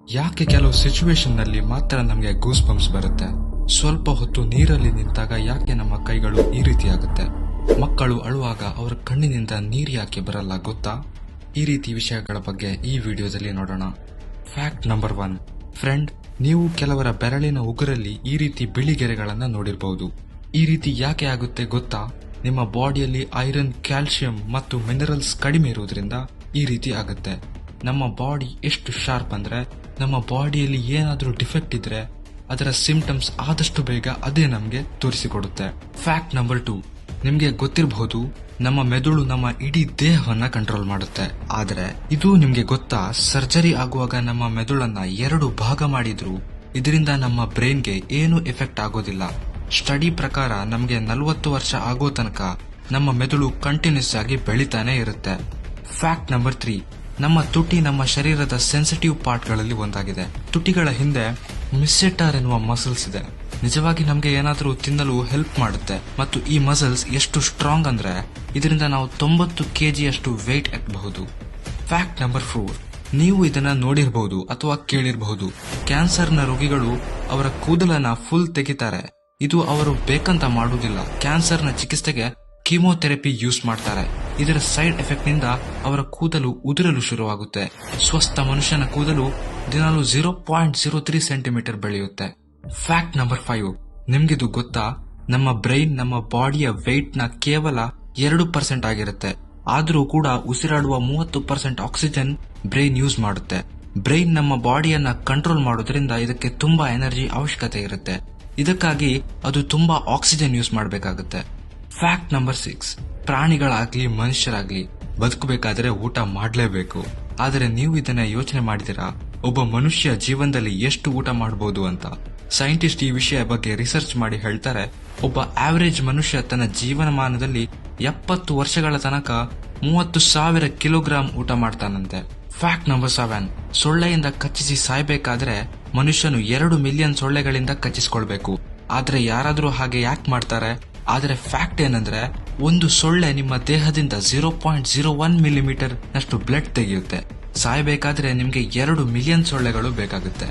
ಯಾಕೆ ಕೆಲವು ಸಿಚುವೇಶನ್ ನಲ್ಲಿ ಮಾತ್ರ ನಮಗೆ ಗೂಸ್ ಬಂಪ್ಸ್ ಬರುತ್ತೆ? ಸ್ವಲ್ಪ ಹೊತ್ತು ನೀರಲ್ಲಿ ನಿಂತಾಗ ಯಾಕೆ ನಮ್ಮ ಕೈಗಳು ಈ ರೀತಿ ಆಗುತ್ತೆ? ಮಕ್ಕಳು ಅಳುವಾಗ ಅವರ ಕಣ್ಣಿನಿಂದ ನೀರು ಯಾಕೆ ಬರಲ್ಲ ಗೊತ್ತಾ? ಈ ರೀತಿ ವಿಷಯಗಳ ಬಗ್ಗೆ ಈ ವಿಡಿಯೋದಲ್ಲಿ ನೋಡೋಣ. Fact number 1. ಫ್ರೆಂಡ್, ನೀವು ಕೆಲವರ ಬೆರಳಿನ ಉಗುರಲ್ಲಿ ಈ ರೀತಿ ಬಿಳಿ ಗೆರೆಗಳನ್ನ ನೋಡಿರಬಹುದು. ಈ ರೀತಿ ಯಾಕೆ ಆಗುತ್ತೆ ಗೊತ್ತಾ? ನಿಮ್ಮ ಬಾಡಿಯಲ್ಲಿ ಐರನ್, ಕ್ಯಾಲ್ಸಿಯಂ ಮತ್ತು ಮಿನರಲ್ಸ್ ಕಡಿಮೆ ಇರುವುದರಿಂದ ಈ ರೀತಿ ಆಗುತ್ತೆ. ನಮ್ಮ ಬಾಡಿ ಎಷ್ಟು ಶಾರ್ಪ್ ಅಂದ್ರೆ ನಮ್ಮ ಬಾಡಿಯಲ್ಲಿ ಏನಾದ್ರೂ ಡಿಫೆಕ್ಟ್ ಇದ್ರೆ ಅದರ ಸಿಂಪ್ಟಮ್ಸ್ ಆದಷ್ಟು ಬೇಗ ಅದೇ ನಮ್ಗೆ ತೋರಿಸಿಕೊಡುತ್ತೆ. Fact number 2. ನಿಮ್ಗೆ ಗೊತ್ತಿರಬಹುದು, ನಮ್ಮ ಮೆದುಳು ನಮ್ಮ ಇಡೀ ದೇಹವನ್ನ ಕಂಟ್ರೋಲ್ ಮಾಡುತ್ತೆ. ಆದ್ರೆ ಇದು ನಿಮ್ಗೆ ಗೊತ್ತಾ, ಸರ್ಜರಿ ಆಗುವಾಗ ನಮ್ಮ ಮೆದುಳನ್ನ 2 ಭಾಗ ಮಾಡಿದ್ರು ಇದರಿಂದ ನಮ್ಮ ಬ್ರೈನ್ಗೆ ಏನು ಎಫೆಕ್ಟ್ ಆಗೋದಿಲ್ಲ. ಸ್ಟಡಿ ಪ್ರಕಾರ ನಮ್ಗೆ 40 ವರ್ಷ ಆಗೋ ತನಕ ನಮ್ಮ ಮೆದುಳು ಕಂಟಿನ್ಯೂಸ್ ಆಗಿ ಬೆಳಿತಾನೆ ಇರುತ್ತೆ. Fact number 3. ನಮ್ಮ ತುಟಿ ನಮ್ಮ ಶರೀರದ ಸೆನ್ಸಿಟಿವ್ ಪಾರ್ಟ್ ಗಳಲ್ಲಿ ಒಂದಾಗಿದೆ. ತುಟಿಗಳ ಹಿಂದೆ ಮಿಸ್ಸೆಟರ್ ಎನ್ನುವ ಮಸಲ್ಸ್ ಇದೆ. ನಿಜವಾಗಿ ನಮ್ಗೆ ಏನಾದ್ರೂ ತಿನ್ನಲು ಹೆಲ್ಪ್ ಮಾಡುತ್ತೆ ಮತ್ತು ಈ ಮಸಲ್ಸ್ ಎಷ್ಟು ಸ್ಟ್ರಾಂಗ್ ಅಂದ್ರೆ ಇದರಿಂದ ನಾವು 90 kg ಅಷ್ಟು ವೆಯ್ಟ್ ಎತ್ತಬಹುದು. Fact number 4. ನೀವು ಇದನ್ನ ನೋಡಿರಬಹುದು ಅಥವಾ ಕೇಳಿರಬಹುದು. ಕ್ಯಾನ್ಸರ್ನ ರೋಗಿಗಳು ಅವರ ಕೂದಲನ್ನ ಫುಲ್ ತೆಗಿತಾರೆ. ಇದು ಅವರು ಬೇಕಂತ ಮಾಡುವುದಿಲ್ಲ. ಕ್ಯಾನ್ಸರ್ನ ಚಿಕಿತ್ಸೆಗೆ ಕೀಮೋಥೆರಪಿ ಯೂಸ್ ಮಾಡ್ತಾರೆ. ಇದರ ಸೈಡ್ ಎಫೆಕ್ಟ್ ನಿಂದ ಅವರ ಕೂದಲು ಉದುರಲು ಶುರುವಾಗುತ್ತೆ. ಸ್ವಸ್ಥ ಮನುಷ್ಯನ ಕೂದಲು ದಿನಾಲು 0.03 ಸೆಂಟಿಮೀಟರ್ ಬೆಳೆಯುತ್ತೆ. Fact number 5. ನಿಮ್ಗಿದು ಗೊತ್ತಾ? ನಮ್ಮ ಬ್ರೈನ್ ನಮ್ಮ ಬಾಡಿಯ ವೆಯ್ಟ್ ನ ಕೇವಲ 2% ಆಗಿರುತ್ತೆ. ಆದ್ರೂ ಕೂಡ ಉಸಿರಾಡುವ 30% ಆಕ್ಸಿಜನ್ ಬ್ರೈನ್ ಯೂಸ್ ಮಾಡುತ್ತೆ. ಬ್ರೈನ್ ನಮ್ಮ ಬಾಡಿಯನ್ನ ಕಂಟ್ರೋಲ್ ಮಾಡೋದ್ರಿಂದ ಇದಕ್ಕೆ ತುಂಬಾ ಎನರ್ಜಿ ಅವಶ್ಯಕತೆ ಇರುತ್ತೆ. ಇದಕ್ಕಾಗಿ ಅದು ತುಂಬಾ ಆಕ್ಸಿಜನ್ ಯೂಸ್ ಮಾಡಬೇಕಾಗುತ್ತೆ. Fact number 6. ಪ್ರಾಣಿಗಳಾಗ್ಲಿ ಮನುಷ್ಯರಾಗ್ಲಿ ಬದುಕಬೇಕಾದ್ರೆ ಊಟ ಮಾಡಲೇಬೇಕು. ಆದರೆ ನೀವು ಇದನ್ನ ಯೋಚನೆ ಮಾಡಿದಿರಾ, ಒಬ್ಬ ಮನುಷ್ಯ ಜೀವನದಲ್ಲಿ ಎಷ್ಟು ಊಟ ಮಾಡಬಹುದು ಅಂತ? ಸೈಂಟಿಸ್ಟ್ ಈ ವಿಷಯ ಬಗ್ಗೆ ರಿಸರ್ಚ್ ಮಾಡಿ ಹೇಳ್ತಾರೆ, ಒಬ್ಬ ಆವರೇಜ್ ಮನುಷ್ಯ ತನ್ನ ಜೀವನಮಾನದಲ್ಲಿ 70 ವರ್ಷಗಳ ತನಕ 30,000 ಕಿಲೋಗ್ರಾಂ ಊಟ ಮಾಡ್ತಾನಂತೆ. Fact number 7. ಸೊಳ್ಳೆಯಿಂದ ಕಚ್ಚಿಸಿ ಸಾಯ್ಬೇಕಾದ್ರೆ ಮನುಷ್ಯನು 2 ಮಿಲಿಯನ್ ಸೊಳ್ಳೆಗಳಿಂದ ಕಚ್ಚಿಸಿಕೊಳ್ಬೇಕು. ಆದ್ರೆ ಯಾರಾದ್ರೂ ಹಾಗೆ ಯಾಕೆ ಮಾಡ್ತಾರೆ? ಆದ್ರೆ ಫ್ಯಾಕ್ಟ್ ಏನಂದ್ರೆ, ಒಂದು ಸೊಳ್ಳೆ ನಿಮ್ಮ ದೇಹದಿಂದ 0.01 ಮಿಲಿಮೀಟರ್ ನಷ್ಟು ಬ್ಲಡ್ ತೆಗೆಯುತ್ತೆ. ಸಾಯ್ಬೇಕಾದ್ರೆ ನಿಮ್ಗೆ 2 ಮಿಲಿಯನ್ ಸೊಳ್ಳೆಗಳು ಬೇಕಾಗುತ್ತೆ.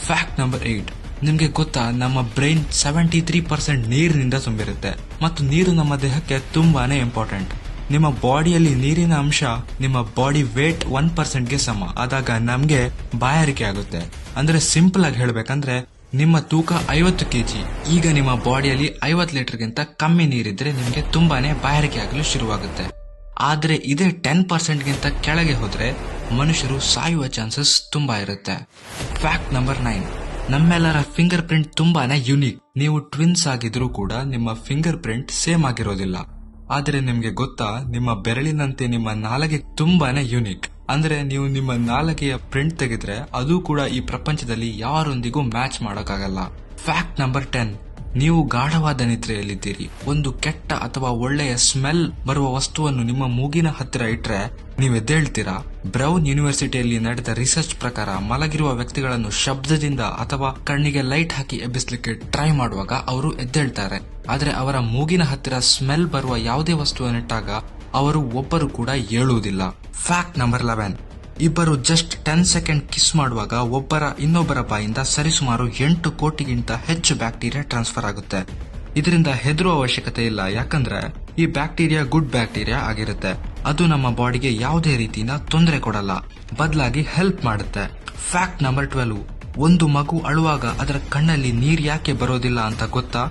Fact number 8. ನಿಮ್ಗೆ ಗೊತ್ತಾ, ನಮ್ಮ ಬ್ರೈನ್ 73% ನೀರಿನಿಂದ ತುಂಬಿರುತ್ತೆ ಮತ್ತು ನೀರು ನಮ್ಮ ದೇಹಕ್ಕೆ ತುಂಬಾನೇ ಇಂಪಾರ್ಟೆಂಟ್. ನಿಮ್ಮ ಬಾಡಿಯಲ್ಲಿ ನೀರಿನ ಅಂಶ ನಿಮ್ಮ ಬಾಡಿ ವೇಟ್ 1%ಗೆ ಸಮ ಆದಾಗ ನಮ್ಗೆ ಬಾಯಾರಿಕೆ ಆಗುತ್ತೆ. ಅಂದ್ರೆ ಸಿಂಪಲ್ ಆಗಿ ಹೇಳ್ಬೇಕಂದ್ರೆ, ನಿಮ್ಮ ತೂಕ 50 kg. ಈಗ ನಿಮ್ಮ ಬಾಡಿಯಲ್ಲಿ 50 ಲೀಟರ್ಗಿಂತ ಕಮ್ಮಿ ನೀರಿದ್ರೆ ನಿಮ್ಗೆ ತುಂಬಾನೇ ಬಾಯಾರಿಕೆ ಆಗಲು ಶುರುವಾಗುತ್ತೆ. ಆದ್ರೆ ಇದೇ 10%ಗಿಂತ ಕೆಳಗೆ ಹೋದ್ರೆ ಮನುಷ್ಯರು ಸಾಯುವ ಚಾನ್ಸಸ್ ತುಂಬಾ ಇರುತ್ತೆ. Fact number 9. ನಮ್ಮೆಲ್ಲರ ಫಿಂಗರ್ ಪ್ರಿಂಟ್ ತುಂಬಾನೇ ಯುನೀಕ್. ನೀವು ಟ್ವಿನ್ಸ್ ಆಗಿದ್ರೂ ಕೂಡ ನಿಮ್ಮ ಫಿಂಗರ್ ಪ್ರಿಂಟ್ ಸೇಮ್ ಆಗಿರೋದಿಲ್ಲ. ಆದ್ರೆ ನಿಮ್ಗೆ ಗೊತ್ತಾ, ನಿಮ್ಮ ಬೆರಳಿನಂತೆ ನಿಮ್ಮ ನಾಲಗೆ ತುಂಬಾನೇ ಯುನೀಕ್. ಅಂದ್ರೆ ನೀವು ನಿಮ್ಮ ನಾಲಗೆಯ ಪ್ರಿಂಟ್ ತೆಗೆದ್ರೆ ಅದು ಕೂಡ ಈ ಪ್ರಪಂಚದಲ್ಲಿ ಯಾರೊಂದಿಗೂ ಮ್ಯಾಚ್ ಮಾಡೋಕ್ಕಾಗಲ್ಲ. Fact number 10. ನೀವು ಗಾಢವಾದ ನಿದ್ರೆಯಲ್ಲಿದ್ದೀರಿ. ಒಂದು ಕೆಟ್ಟ ಅಥವಾ ಒಳ್ಳೆಯ ಸ್ಮೆಲ್ ಬರುವ ವಸ್ತುವನ್ನು ನಿಮ್ಮ ಮೂಗಿನ ಹತ್ತಿರ ಇಟ್ರೆ ನೀವು ಎದ್ದೇಳ್ತೀರಾ. ಬ್ರೌನ್ ಯೂನಿವರ್ಸಿಟಿಯಲ್ಲಿ ನಡೆದ ರಿಸರ್ಚ್ ಪ್ರಕಾರ ಮಲಗಿರುವ ವ್ಯಕ್ತಿಗಳನ್ನು ಶಬ್ದದಿಂದ ಅಥವಾ ಕಣ್ಣಿಗೆ ಲೈಟ್ ಹಾಕಿ ಎಬ್ಬಿಸ್ಲಿಕ್ಕೆ ಟ್ರೈ ಮಾಡುವಾಗ ಅವರು ಎದ್ದೇಳ್ತಾರೆ. ಆದ್ರೆ ಅವರ ಮೂಗಿನ ಹತ್ತಿರ ಸ್ಮೆಲ್ ಬರುವ ಯಾವುದೇ ವಸ್ತುವನ್ನಿಟ್ಟಾಗ ಅವರು ಒಬ್ಬರು ಕೂಡ ಏಳುವುದಿಲ್ಲ. Fact number 11. ಇಬ್ಬರು ಜಸ್ಟ್ 10 ಸೆಕೆಂಡ್ ಕಿಸ್ ಮಾಡುವಾಗ ಇನ್ನೊಬ್ಬರ ಬಾಯಿಂದ ಸರಿಸುಮಾರು 8 ಕೋಟಿಗಿಂತ ಹೆಚ್ಚು ಬ್ಯಾಕ್ಟೀರಿಯಾ ಟ್ರಾನ್ಸ್ಫರ್ ಆಗುತ್ತೆ. ಇದರಿಂದ ಹೆದರುವ ಅವಶ್ಯಕತೆ ಇಲ್ಲ, ಯಾಕಂದ್ರೆ ಈ ಬ್ಯಾಕ್ಟೀರಿಯಾ ಗುಡ್ ಬ್ಯಾಕ್ಟೀರಿಯಾ ಆಗಿರುತ್ತೆ. ಅದು ನಮ್ಮ ಬಾಡಿಗೆ ಯಾವುದೇ ರೀತಿನ ತೊಂದರೆ ಕೊಡಲ್ಲ, ಬದಲಾಗಿ ಹೆಲ್ಪ್ ಮಾಡುತ್ತೆ. Fact number 12. ಒಂದು ಮಗು ಅಳುವಾಗ ಅದರ ಕಣ್ಣಲ್ಲಿ ನೀರ್ ಯಾಕೆ ಬರೋದಿಲ್ಲ ಅಂತ ಗೊತ್ತಾ?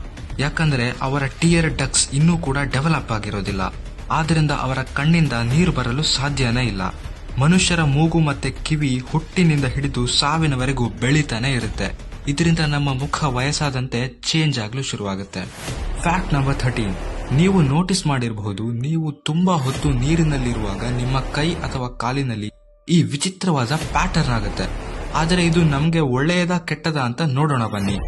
ಯಾಕಂದ್ರೆ ಅವರ ಟಿಯರ್ ಡಕ್ಸ್ ಇನ್ನೂ ಕೂಡ ಡೆವಲಪ್ ಆಗಿರೋದಿಲ್ಲ. ಆದ್ರಿಂದ ಅವರ ಕಣ್ಣಿಂದ ನೀರು ಬರಲು ಸಾಧ್ಯನೇ ಇಲ್ಲ. ಮನುಷ್ಯರ ಮೂಗು ಮತ್ತೆ ಕಿವಿ ಹುಟ್ಟಿನಿಂದ ಹಿಡಿದು ಸಾವಿನವರೆಗೂ ಬೆಳೀತಾನೆ ಇರುತ್ತೆ. ಇದರಿಂದ ನಮ್ಮ ಮುಖ ವಯಸ್ಸಾದಂತೆ ಚೇಂಜ್ ಆಗಲು ಶುರುವಾಗುತ್ತೆ. Fact number 13. ನೀವು ನೋಟಿಸ್ ಮಾಡಿರಬಹುದು, ನೀವು ತುಂಬಾ ಹೊತ್ತು ನೀರಿನಲ್ಲಿರುವಾಗ ನಿಮ್ಮ ಕೈ ಅಥವಾ ಕಾಲಿನಲ್ಲಿ ಈ ವಿಚಿತ್ರವಾದ ಪ್ಯಾಟರ್ನ್ ಆಗುತ್ತೆ. ಆದರೆ ಇದು ನಮ್ಗೆ ಒಳ್ಳೆಯದಾ ಕೆಟ್ಟದಾ ಅಂತ ನೋಡೋಣ ಬನ್ನಿ.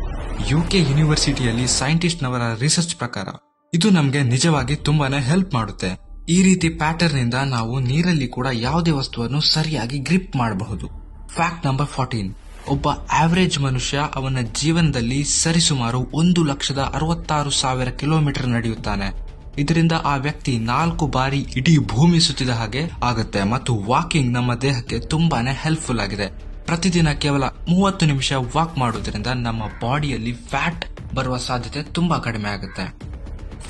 UK ಯೂನಿವರ್ಸಿಟಿಯಲ್ಲಿ ಸೈಂಟಿಸ್ಟ್ ನವರ ರಿಸರ್ಚ್ ಪ್ರಕಾರ ಇದು ನಮ್ಗೆ ನಿಜವಾಗಿ ತುಂಬಾನೇ ಹೆಲ್ಪ್ ಮಾಡುತ್ತೆ. ಈ ರೀತಿ ಪ್ಯಾಟರ್ನ್ ಇಂದ ನಾವು ನೀರಲ್ಲಿ ಕೂಡ ಯಾವುದೇ ವಸ್ತುವನ್ನು ಸರಿಯಾಗಿ ಗ್ರಿಪ್ ಮಾಡಬಹುದು. Fact number 14. ಒಬ್ಬ ಆವರೇಜ್ ಮನುಷ್ಯ ಅವನ ಜೀವನದಲ್ಲಿ ಸರಿಸುಮಾರು 1,66,000 ಕಿಲೋಮೀಟರ್ ನಡೆಯುತ್ತಾನೆ. ಇದರಿಂದ ಆ ವ್ಯಕ್ತಿ 4 ಬಾರಿ ಇಡೀ ಭೂಮಿ ಸುತ್ತಿದ ಹಾಗೆ ಆಗುತ್ತೆ ಮತ್ತು ವಾಕಿಂಗ್ ನಮ್ಮ ದೇಹಕ್ಕೆ ತುಂಬಾನೇ ಹೆಲ್ಪ್ಫುಲ್ ಆಗಿದೆ. ಪ್ರತಿದಿನ ಕೇವಲ 30 ನಿಮಿಷ ವಾಕ್ ಮಾಡೋದ್ರಿಂದ ನಮ್ಮ ಬಾಡಿಯಲ್ಲಿ ಫ್ಯಾಟ್ ಬರುವ ಸಾಧ್ಯತೆ ತುಂಬಾ ಕಡಿಮೆ ಆಗುತ್ತೆ.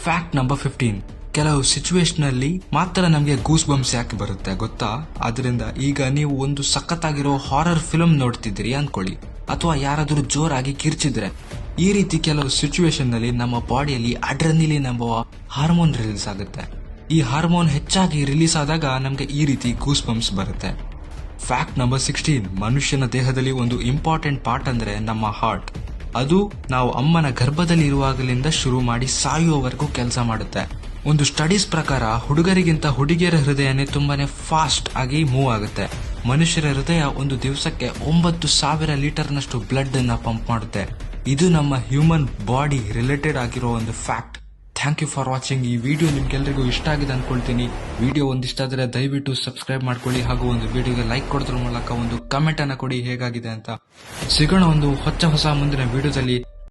Fact number 15. ಕೆಲವು ಸಿಚುವೇಶನ್ ಅಲ್ಲಿ ಮಾತ್ರ ನಮಗೆ ಗೂಸ್ ಬಂಪ್ಸ್ ಯಾಕೆ ಬರುತ್ತೆ ಗೊತ್ತಾ? ಅದರಿಂದ ಈಗ ನೀವು ಒಂದು ಸಖತ್ತಾಗಿರೋ ಹಾರರ್ ಫಿಲ್ಮ್ ನೋಡ್ತಿದ್ದೀರಿ ಅನ್ಕೊಳ್ಳಿ, ಅಥವಾ ಯಾರಾದ್ರೂ ಜೋರಾಗಿ ಕಿರ್ಚಿದ್ರೆ, ಈ ರೀತಿ ಕೆಲವು ಸಿಚುವೇಶನ್ ನಲ್ಲಿ ನಮ್ಮ ಬಾಡಿಯಲ್ಲಿ ಅಡ್ರೆನಲಿನ್ ಎಂಬ ಹಾರ್ಮೋನ್ ರಿಲೀಸ್ ಆಗುತ್ತೆ. ಈ ಹಾರ್ಮೋನ್ ಹೆಚ್ಚಾಗಿ ರಿಲೀಸ್ ಆದಾಗ ನಮ್ಗೆ ಈ ರೀತಿ ಗೂಸ್ ಬಂಪ್ಸ್ ಬರುತ್ತೆ. Fact number 16. ಮನುಷ್ಯನ ದೇಹದಲ್ಲಿ ಒಂದು ಇಂಪಾರ್ಟೆಂಟ್ ಪಾರ್ಟ್ ಅಂದ್ರೆ ನಮ್ಮ ಹಾರ್ಟ್. ಅದು ನಾವು ಅಮ್ಮನ ಗರ್ಭದಲ್ಲಿ ಇರುವಾಗಲಿಂದ ಶುರು ಮಾಡಿ ಸಾಯುವವರೆಗೂ ಕೆಲಸ ಮಾಡುತ್ತೆ. ಒಂದು ಸ್ಟಡೀಸ್ ಪ್ರಕಾರ ಹುಡುಗರಿಗಿಂತ ಹುಡುಗಿಯರ ಹೃದಯನೇ ತುಂಬಾನೇ ಫಾಸ್ಟ್ ಆಗಿ ಮೂವ್ ಆಗುತ್ತೆ. ಮನುಷ್ಯರ ಹೃದಯ ಒಂದು ದಿವಸಕ್ಕೆ 9,000 ಲೀಟರ್ನಷ್ಟು ಬ್ಲಡ್ ಅನ್ನ ಪಂಪ್ ಮಾಡುತ್ತೆ. ಇದು ನಮ್ಮ ಹ್ಯೂಮನ್ ಬಾಡಿ ರಿಲೇಟೆಡ್ ಆಗಿರೋ ಒಂದು fact. Thank you for watching. ಈ ವಿಡಿಯೋ ನಿಮ್ಗೆಲ್ರಿಗೂ ಇಷ್ಟ ಆಗಿದೆ ಅನ್ಕೊಳ್ತೀನಿ. ವಿಡಿಯೋ ಒಂದಿಷ್ಟ ಆದ್ರೆ ದಯವಿಟ್ಟು ಸಬ್ಸ್ಕ್ರೈಬ್ ಮಾಡ್ಕೊಳ್ಳಿ, ಹಾಗೂ ಒಂದು ವಿಡಿಯೋಗೆ ಲೈಕ್ ಕೊಡೋದ್ರ ಮೂಲಕ ಒಂದು ಕಮೆಂಟ್ ಅನ್ನ ಕೊಡಿ ಹೇಗಾಗಿದೆ ಅಂತ. ಸಿಗೋಣ ಒಂದು ಹೊಸ ಮುಂದಿನ ವಿಡಿಯೋದಲ್ಲಿ.